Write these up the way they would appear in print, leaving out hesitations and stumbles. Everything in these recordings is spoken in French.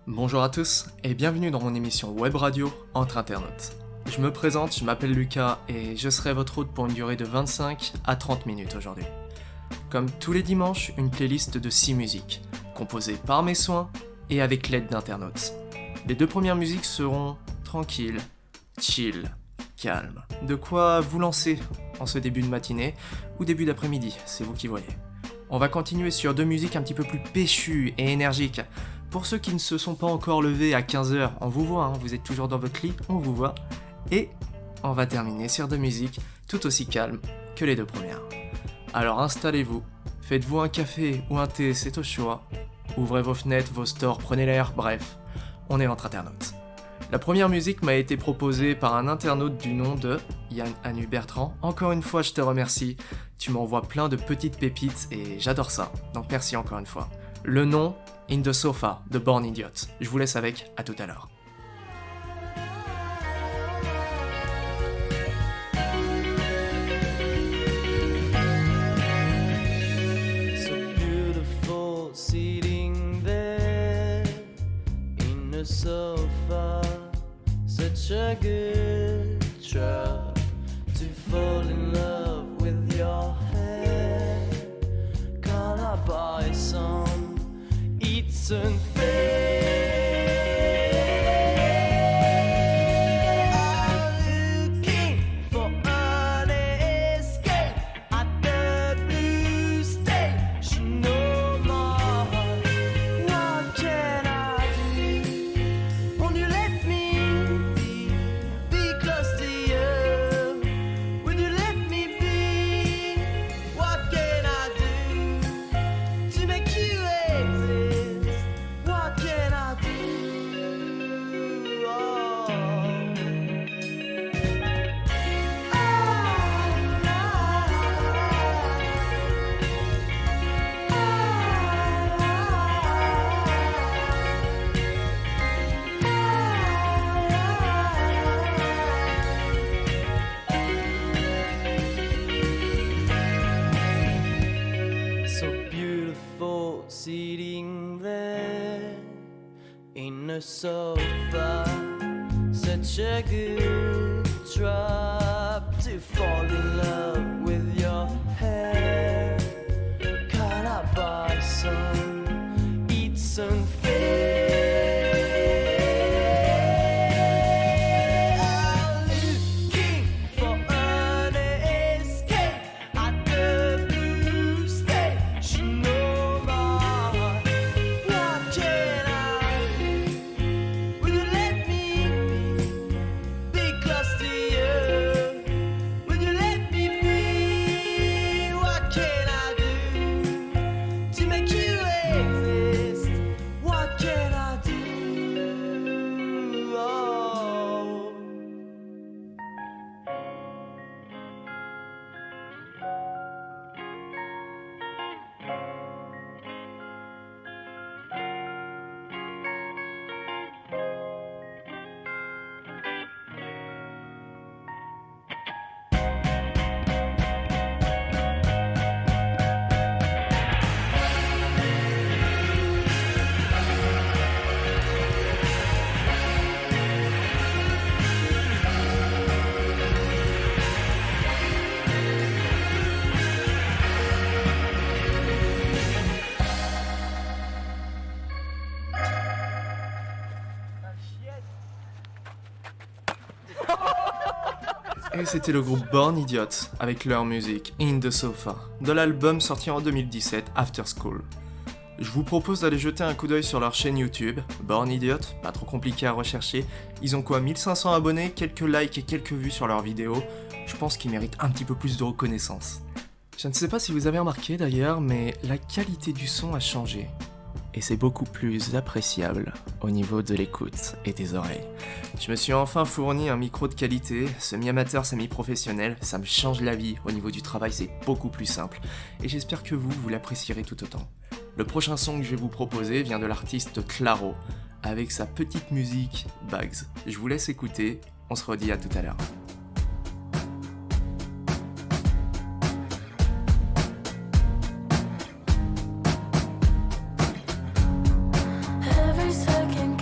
Bonjour à tous et bienvenue dans mon émission web radio Entre Internautes. Je me présente, je m'appelle Lucas et je serai votre hôte pour une durée de 25 à 30 minutes aujourd'hui. Comme tous les dimanches, une playlist de 6 musiques, composées par mes soins et avec l'aide d'internautes. Les 2 premières musiques seront tranquilles, chill, calmes. De quoi vous lancer en ce début de matinée ou début d'après-midi, c'est vous qui voyez. On va continuer sur 2 musiques un petit peu plus péchues et énergiques. Pour ceux qui ne se sont pas encore levés à 15h, on vous voit, vous êtes toujours dans votre lit, on vous voit. Et on va terminer sur 2 musiques tout aussi calmes que les 2 premières. Alors installez-vous, faites-vous un café ou un thé, c'est au choix. Ouvrez vos fenêtres, vos stores, prenez l'air, bref, on est entre internautes. La première musique m'a été proposée par un internaute du nom de Yann Anu Bertrand. Encore une fois, je te remercie. Tu m'envoies plein de petites pépites et j'adore ça. Donc merci encore une fois. Le nom, In the Sofa de Born Idiot. Je vous laisse avec, à tout à l'heure. So beautiful sitting there in the sofa, such a good try to fall in love with your hair. Can I buy some eats and sitting there in a sofa, such a good trap to fall in love with your hair. Can I buy some, eat some fish? Et c'était le groupe Born Idiot avec leur musique In the Sofa de l'album sorti en 2017 After School. Je vous propose d'aller jeter un coup d'œil sur leur chaîne YouTube, Born Idiot, pas trop compliqué à rechercher. Ils ont 1500 abonnés, quelques likes et quelques vues sur leurs vidéos. Je pense qu'ils méritent un petit peu plus de reconnaissance. Je ne sais pas si vous avez remarqué d'ailleurs, mais la qualité du son a changé. Et c'est beaucoup plus appréciable au niveau de l'écoute et des oreilles. Je me suis enfin fourni un micro de qualité, semi-amateur, semi-professionnel, ça me change la vie, au niveau du travail c'est beaucoup plus simple, et j'espère que vous l'apprécierez tout autant. Le prochain son que je vais vous proposer vient de l'artiste Claro, avec sa petite musique Bags. Je vous laisse écouter, on se redit à tout à l'heure. Every second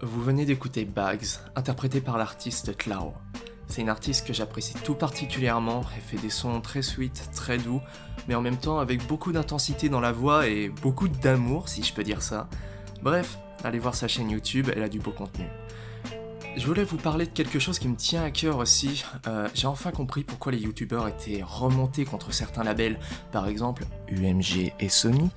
Vous venez d'écouter Bags, interprété par l'artiste Claro. C'est une artiste que j'apprécie tout particulièrement, elle fait des sons très sweet, très doux, mais en même temps avec beaucoup d'intensité dans la voix et beaucoup d'amour, si je peux dire ça. Bref, allez voir sa chaîne YouTube, elle a du beau contenu. Je voulais vous parler de quelque chose qui me tient à cœur aussi. J'ai enfin compris pourquoi les youtubeurs étaient remontés contre certains labels, par exemple UMG et Sony.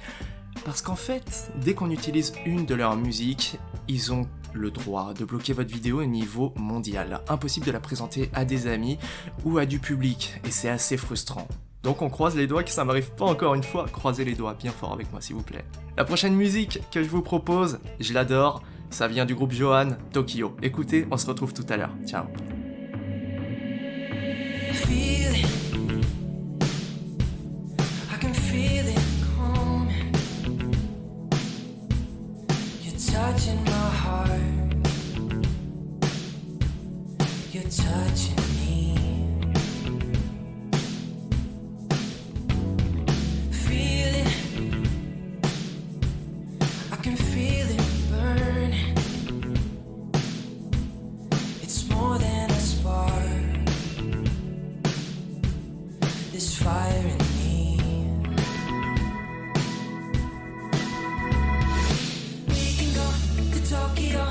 Parce qu'en fait, dès qu'on utilise une de leurs musiques, ils ont le droit de bloquer votre vidéo au niveau mondial. Impossible de la présenter à des amis ou à du public, et c'est assez frustrant. Donc on croise les doigts que ça m'arrive pas encore une fois. Croisez les doigts bien fort avec moi s'il vous plaît. La prochaine musique que je vous propose, je l'adore, ça vient du groupe Johan, Tokyo. Écoutez, on se retrouve tout à l'heure. Ciao. Feel it. I can feel it coming. You're touching my heart. You're touching me. Feel it. I can feel it burning. It's more than a spark. This fire in me. We can go to Tokyo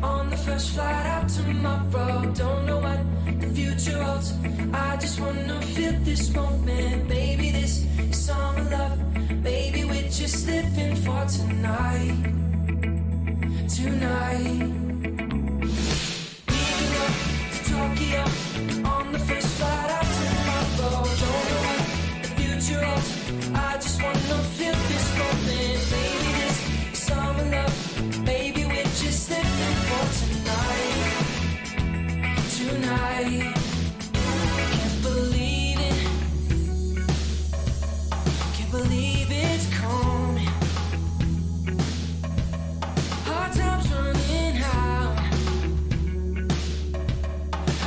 on the first flight out tomorrow. Don't know what the future holds. I just wanna feel this moment. Baby, this is summer love. Baby, we're just living for tonight. Tonight. We can go to Tokyo on the first flight out tomorrow. Don't know what the future holds. I just wanna feel this moment. Baby, this is summer love. Baby, we're just living for tonight. Tonight. Can't believe it. Can't believe it's coming. Our time's running out.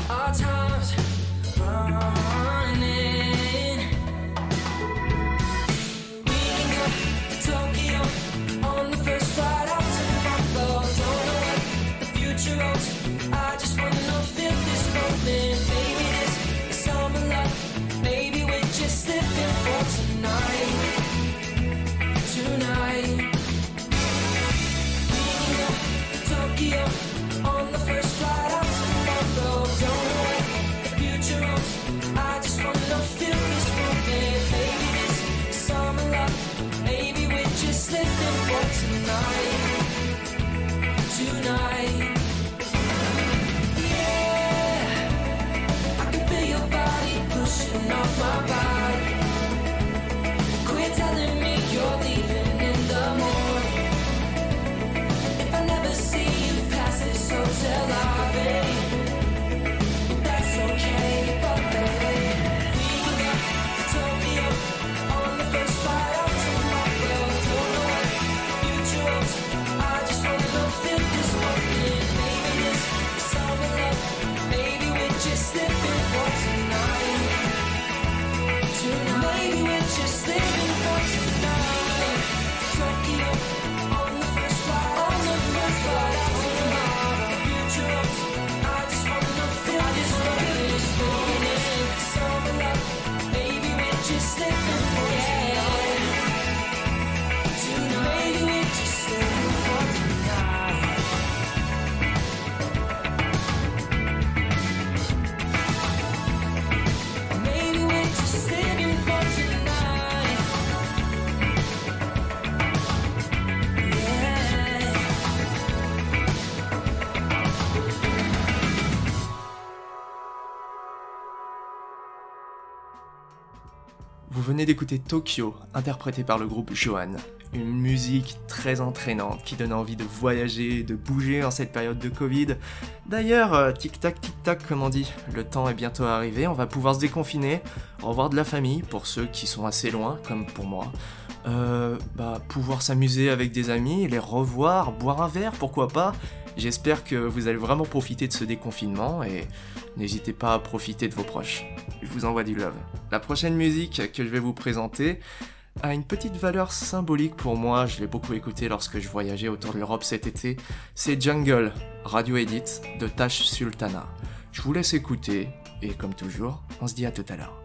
Our time's running. We can go to Tokyo on the first flight out tomorrow. Don't know what the future holds. I just wanna feel this moment. Baby, this is summer love. Baby, we're just living for tonight. Tonight. We can go to Tokyo on the first flight out tomorrow. Don't know what the future holds. I just wanna feel this moment. Baby, this is summer love. Baby, we're just living for tonight. Tonight. Yeah. I can feel your body pushing off my body. Quit telling me you're leaving in the morning. If I never see you past this hotel lobby, that's okay, but baby, we can go to Tokyo on the first flight out tomorrow. Don't know what the future holds. I just wanna feel this moment. Baby, this is summer love. Baby, we're just living for tonight. Tonight. Baby, we're just living for tonight. Tokyo on the first flight. On the first flight out tomorrow. The future holds. I just wanna feel this moment. Summer love. Baby, we're just living for tonight. Tonight. Baby, we're just living for tonight. Maybe we're just living for tonight. Yeah. Vous venez d'écouter Tokyo, interprété par le groupe Johan. Une musique très entraînante qui donne envie de voyager, de bouger en cette période de Covid. D'ailleurs, tic-tac, comme on dit, le temps est bientôt arrivé, on va pouvoir se déconfiner, revoir de la famille pour ceux qui sont assez loin, comme pour moi. Pouvoir s'amuser avec des amis, les revoir, boire un verre, pourquoi pas. J'espère que vous allez vraiment profiter de ce déconfinement et n'hésitez pas à profiter de vos proches. Je vous envoie du love. La prochaine musique que je vais vous présenter, a une petite valeur symbolique pour moi, je l'ai beaucoup écouté lorsque je voyageais autour de l'Europe cet été, c'est Jungle, Radio Edit de Tash Sultana. Je vous laisse écouter, et comme toujours, on se dit à tout à l'heure.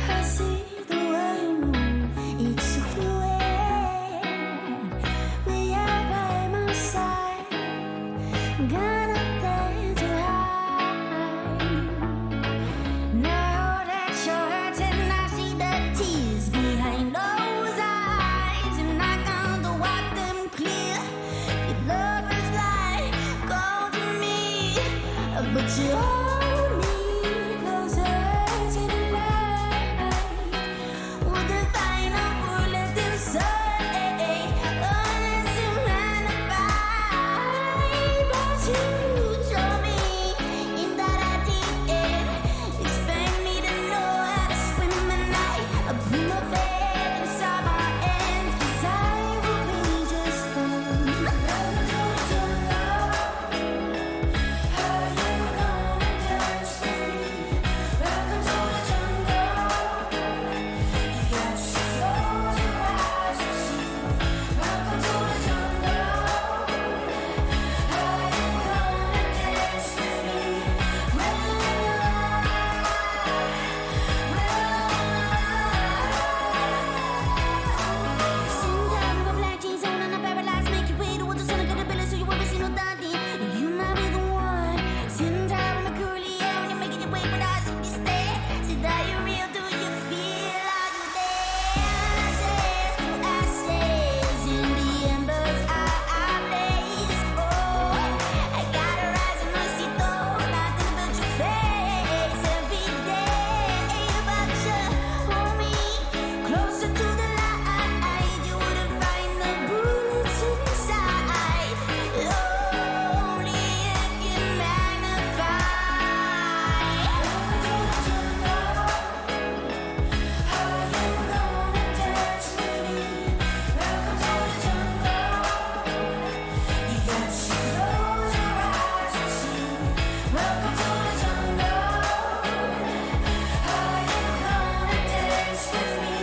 I see the way you move, it's so fluid. We are by my side, got nothing to hide. Now that you're hurting, I see the tears behind those eyes, and I can't wipe them clear. Your love is like gold to me, but you hold me closer to the light. With the final bullet inside, unless you magnify. But you show me in that deep end. Expect me to know how to swim at night. I put my faith inside my hands, 'cause I will be just fine. Welcome to the jungle. How you gonna dance with me? Welcome to the jungle. You got to close your eyes and see. Welcome to the jungle. How you gonna dance with me? Sometimes we go black jeans on and a paralyzed, make you wait towards the sun, get a belly so you won't see no daddy. You might be the one. Sitting down in the curly hair when you're making your way, but I see you stare. Say that you real, do you feel like you there? Ashes to ashes in the embers I blaze. Oh, I gotta rise and mercy though, nothing but your face every day. But you hold me closer to the light. You wouldn't find the bullets inside. Only it can magnify. Welcome to the jungle. How you gonna dance with me? Welcome to the jungle. You got to close your eyes and see. Welcome to the jungle. How you gonna dance with me?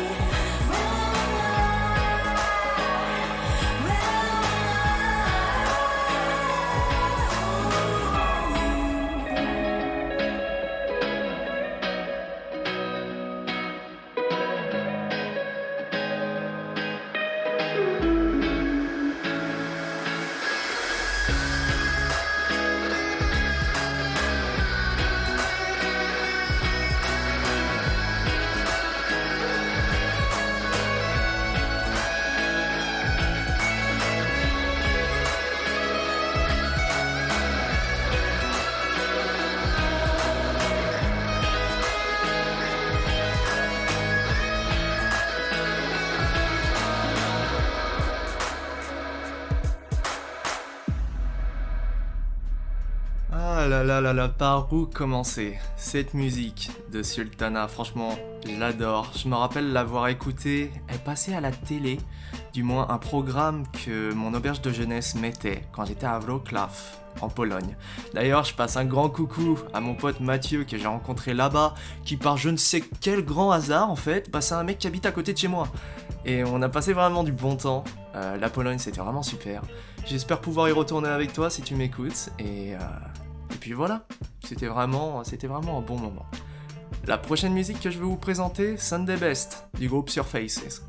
Ah là là là là, par où commencer? Cette musique de Sultana, franchement, je l'adore. Je me rappelle l'avoir écoutée, elle passait à la télé, du moins un programme que mon auberge de jeunesse mettait quand j'étais à Wrocław, en Pologne. D'ailleurs, je passe un grand coucou à mon pote Mathieu que j'ai rencontré là-bas, qui par je ne sais quel grand hasard en fait, c'est un mec qui habite à côté de chez moi. Et on a passé vraiment du bon temps. La Pologne, c'était vraiment super. J'espère pouvoir y retourner avec toi si tu m'écoutes. Et puis voilà, c'était vraiment un bon moment. La prochaine musique que je vais vous présenter, Sunday Best, du groupe Surfaces.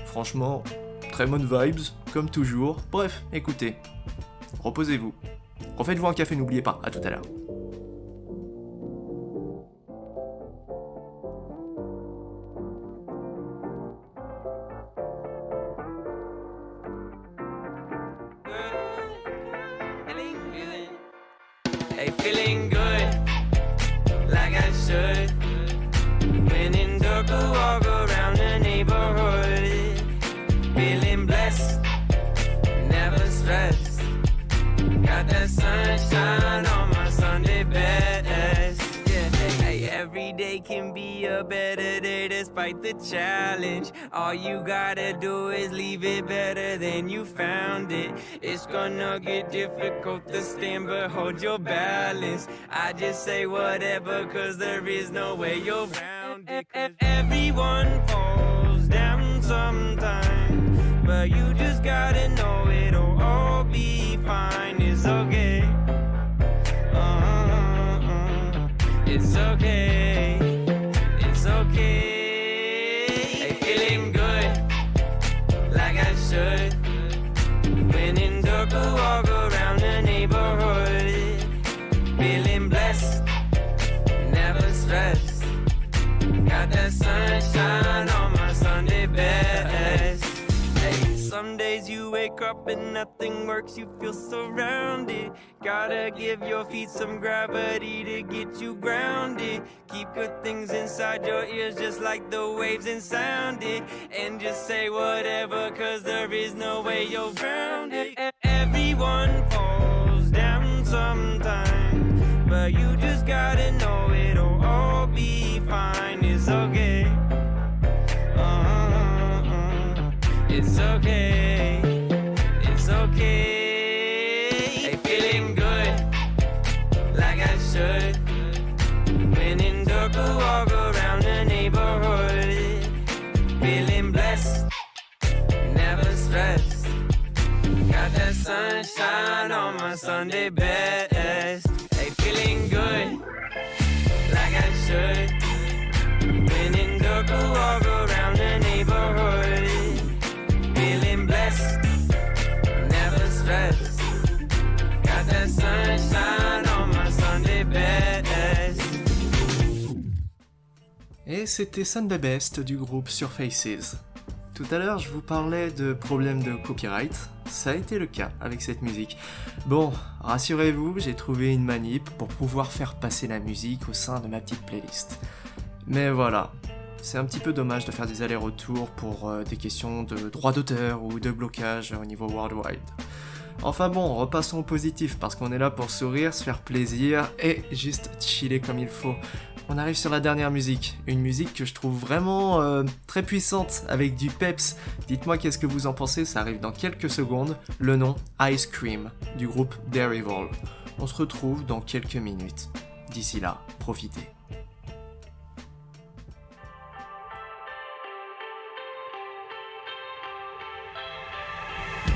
Franchement, très bonnes vibes, comme toujours. Bref, écoutez, reposez-vous. Refaites-vous un café, n'oubliez pas. À tout à l'heure. Hey, feeling good, like I should. When in dark, I walk around the neighborhood. Feeling blessed, never stressed. Got that sunshine on my Sunday best. Yeah, hey, every day can be a better day despite the challenge. All you gotta do is leave it better than you found it. It's gonna get difficult to stand, but hold your balance. I just say whatever, cause there is no way you're round it. Everyone falls down sometime, but you just gotta know it'll all be fine. It's okay. It's okay. It's okay. Hey, feeling good, like I should. When in dark, I walk around the neighborhood. Feeling blessed, never stressed. Got that sunshine on my Sunday best. Hey, some days you wake up and nothing works, you feel surrounded. Gotta give your feet some gravity to get you grounded. Keep good things inside your ears just like the waves and sound it. And just say whatever, cause there is no way you're round it. Everyone falls down sometime, but you just gotta know it'll all be fine. It's okay. It's okay. It's okay. Hey, feeling good, like I should. When in dark, I walk around the neighborhood. Feeling blessed, never stressed. Got that sunshine on my Sunday best. Hey, feeling good, like I should. When in dark, I walk around the neighborhood. Feeling blessed, never stressed. Got that sunshine on my Sunday best. Et c'était Sunday Best du groupe Surfaces. Tout à l'heure, je vous parlais de problèmes de copyright. Ça a été le cas avec cette musique. Bon, rassurez-vous, j'ai trouvé une manip pour pouvoir faire passer la musique au sein de ma petite playlist. Mais voilà, c'est un petit peu dommage de faire des allers-retours pour des questions de droit d'auteur ou de blocage au niveau worldwide. Enfin bon, repassons au positif parce qu'on est là pour sourire, se faire plaisir et juste chiller comme il faut. On arrive sur la dernière musique, une musique que je trouve vraiment très puissante avec du peps. Dites-moi qu'est-ce que vous en pensez, ça arrive dans quelques secondes. Le nom Ice Cream du groupe Derival. On se retrouve dans quelques minutes. D'ici là, profitez.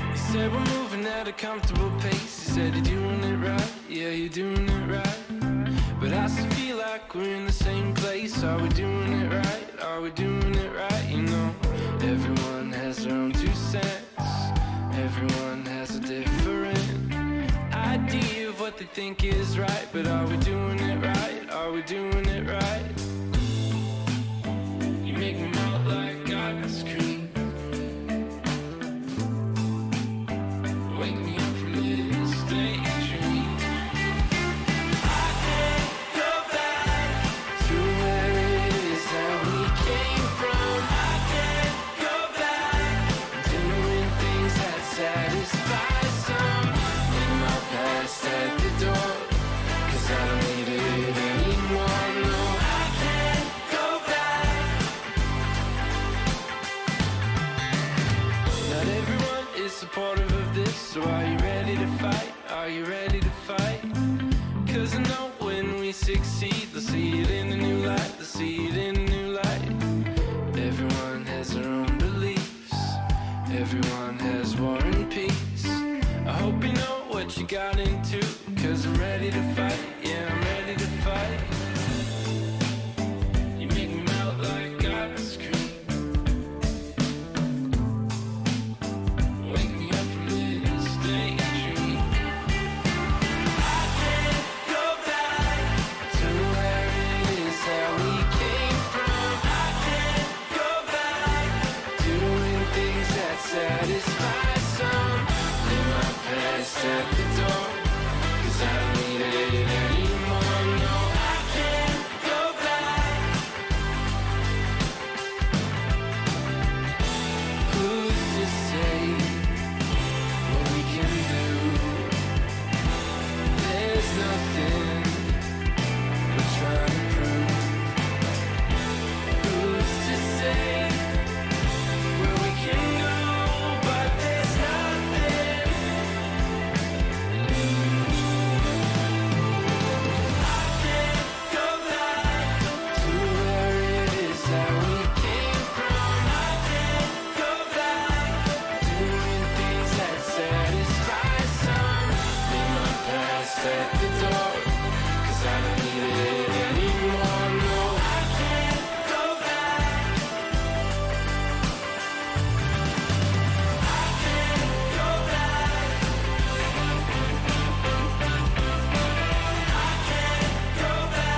You said we're moving at a comfortable pace. You said you're doing it right, yeah, you're doing it right. But I still feel like we're in the same place. Are we doing it right? Are we doing it right? You know, everyone has their own 2 cents. Everyone has a different idea of what they think is right. But are we doing it right? Are we doing it right? You make me melt like ice cream. Wake me up from this daydream. I can't go back to where it is that we came from. I can't go back doing things that satisfy some. Leave my past at the door, 'cause I don't need it anymore. No, I can't go back. Not everyone is supportive of this, so are you ready to fight? Are you ready to fight? 'Cause I know when we succeed, they'll see it in a new light, they'll see it in a new light. Everyone has their own beliefs, everyone has war and peace. I hope you know what you got into, 'cause I'm ready to fight, yeah, I'm ready to fight. You make me melt like ice cream. Wake me up from this daydream. I can't go back to where it is that we came from. I can't go back doing things that satisfy some. Leave my past at the door, 'cause I don't need it just at the door, 'cause I don't need it anymore. No, I can't go back. I can't go back. I can't go back.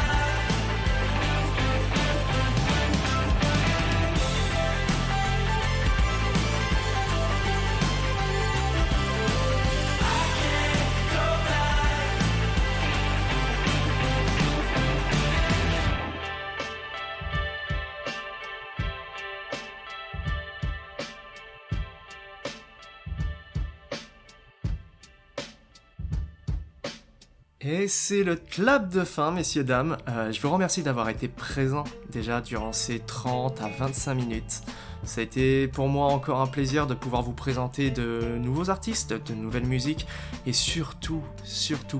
Et c'est le clap de fin, messieurs, dames. Je vous remercie d'avoir été présent déjà durant ces 30 à 25 minutes. Ça a été pour moi encore un plaisir de pouvoir vous présenter de nouveaux artistes, de nouvelles musiques et surtout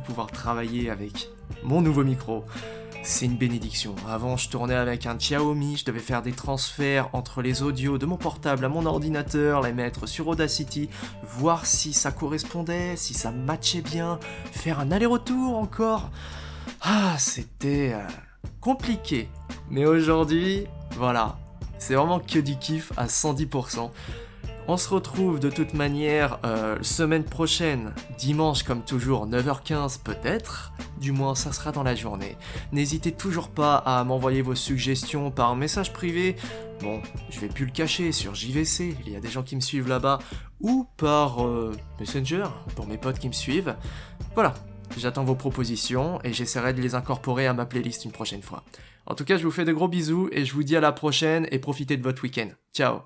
pouvoir travailler avec mon nouveau micro. C'est une bénédiction. Avant, je tournais avec un Xiaomi, je devais faire des transferts entre les audios de mon portable à mon ordinateur, les mettre sur Audacity, voir si ça correspondait, si ça matchait bien, faire un aller-retour encore. Ah, c'était compliqué. Mais aujourd'hui, voilà, c'est vraiment que du kiff à 110%. On se retrouve de toute manière semaine prochaine, dimanche comme toujours, 9h15 peut-être, du moins ça sera dans la journée. N'hésitez toujours pas à m'envoyer vos suggestions par message privé, bon, je vais plus le cacher, sur JVC, il y a des gens qui me suivent là-bas, ou par Messenger, pour mes potes qui me suivent. Voilà, j'attends vos propositions et j'essaierai de les incorporer à ma playlist une prochaine fois. En tout cas, je vous fais de gros bisous et je vous dis à la prochaine et profitez de votre week-end. Ciao!